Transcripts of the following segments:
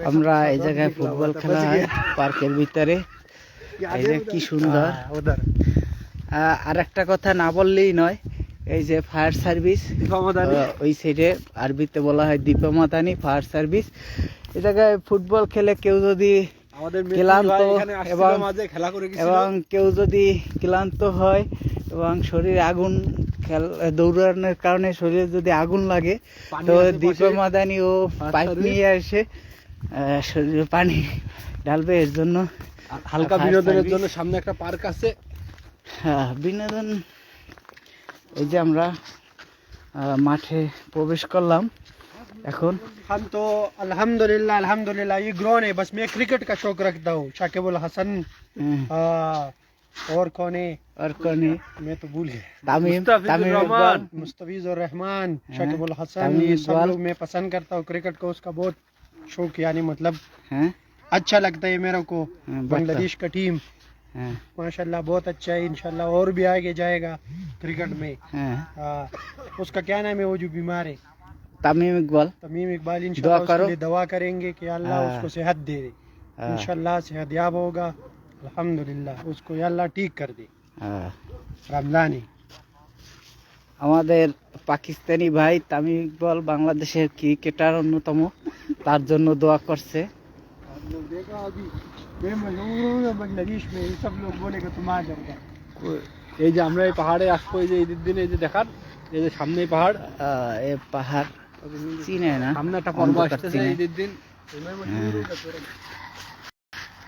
আমরা এই জায়গায় ফুটবল খেলা হয় পার্কের ভিতরে। এই যে কি সুন্দর। আর একটা কথা না বললেই নয়, এই যে ফায়ার সার্ভিস ওই সাইডে আরবিতে বলা হয় দীপমাদানি ফায়ার সার্ভিস। এই জায়গায় ফুটবল খেলে কেউ যদি ক্লান্ত এবং কেউ যদি ক্লান্ত হয় এবং শরীরে আগুন দৌড়ানোর কারণে শরীরে যদি আগুন লাগে, তো দীপমাদানি ও পাইপ নিয়ে এসে শরীরে পানি ঢালবে। এর জন্য হালকা বিনোদনের জন্য সামনে একটা পার্ক আছে। হ্যাঁ, বিনোদন। এই যে আমরা মাঠে প্রবেশ করলাম এখন। हम तो अल्हम्दुलिल्लाह अल्हम्दुलिल्लाह ये ग्राउंड है, बस मैं क्रिकेट का शौक रखता हूँ। शाकिबुल हसन और कौन है मैं तो भूल गया। मुस्तफिजुर रहमान, शाकिबुल हसन, ये सब लोग मैं पसंद करता हूँ क्रिकेट को। उसका बहुत शौक, यानी मतलब अच्छा लगता है मेरे को। बांग्लादेश का टीम माशाल्लाह बहुत अच्छा है, इंशाल्लाह और भी आगे जाएगा क्रिकेट में। उसका क्या नाम है वो जो बीमार है? तमीम इकबाल। इंशाल्लाह उसके लिए दुआ करेंगे कि अल्लाह उसको सेहत दे, इंशाल्लाह सेहतयाब होगा। अल्हम्दुलिल्लाह उसको अल्लाह ठीक कर दे। रमजानी আমাদের পাকিস্তানি ভাই তামিম ইকবাল বাংলাদেশের ক্রিকেটার অন্যতম, তার জন্য দোয়া করছে। বাংলাদেশ में सब लोग बोलेगा तुम आ जाओगे। এই যে আমরা এই পাহাড়ে আসবো, এই যে ঈদের দিনে এই যে দেখার, এই যে সামনে পাহাড়, এই পাহাড় চিনে না, সামনে একটা পর্ব আসছে ঈদের দিন।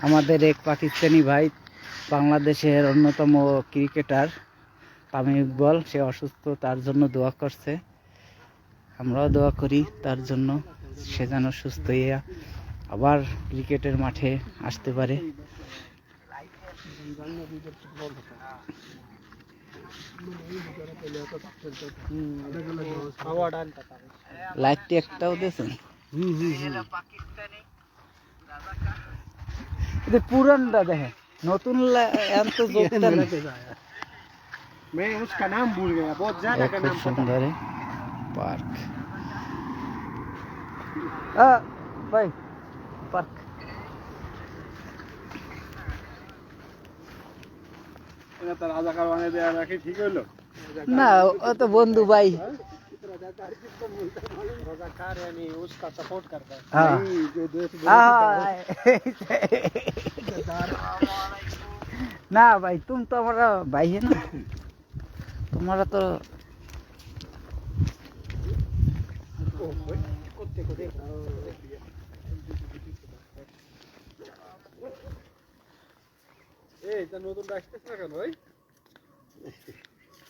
আমাদের এক পাকিস্তানি ভাই বাংলাদেশের অন্যতম ক্রিকেটার তামিম ইকবাল, সে অসুস্থ, তার জন্য দোয়া করছে। আমরাও দোয়া করি তার জন্য, সে যেন সুস্থ হয়ে আবার ক্রিকেটের মাঠে আসতে পারে। লাইটটি একটাও দিয়েছেন? পুরানটা দেখেন, নতুন मैं उसका नाम भूल गया, बहुत ज्यादा का नाम सुंदर है पार्क। भाई पार्क না, ও তো বন্ধু ভাই। उसका सपोर्ट करता है। ना भाई तुम तो हमारा भाई है ना, तुम्हारा तो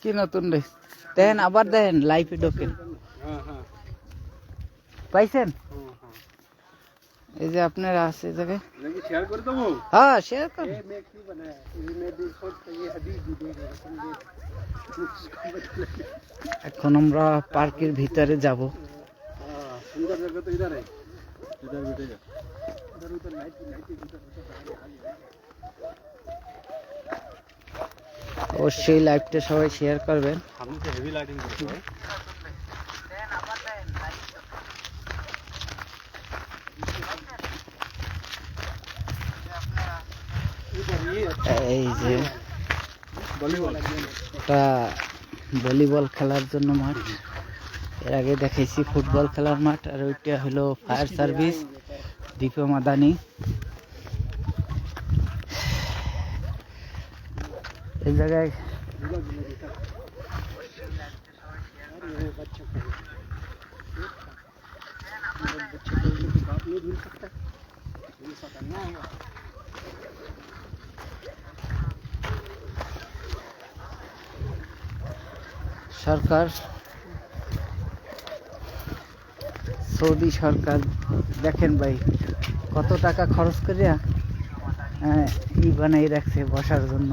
কি নতুন দেখেন, আবার দেখেন লাইফে ঢোকেন। পাইছেন? এই যে আপনারা আছে জায়গায়। হ্যাঁ শেয়ার করুন। এখন আমরা পার্কের ভিতরে যাব। অবশ্যই লাইভটা সবাই শেয়ার করবেন। এই যে এটা ভলিবল খেলার জন্য মাঠ, এর আগে দেখাইছি ফুটবল খেলার মাঠ। আর ওইটা হলো ফায়ার সার্ভিস দীপমাদানি। এই জায়গায় সরকার, সৌদি সরকার দেখেন ভাই কত টাকা খরচ করিয়া ই বানাই রাখছে বসার জন্য।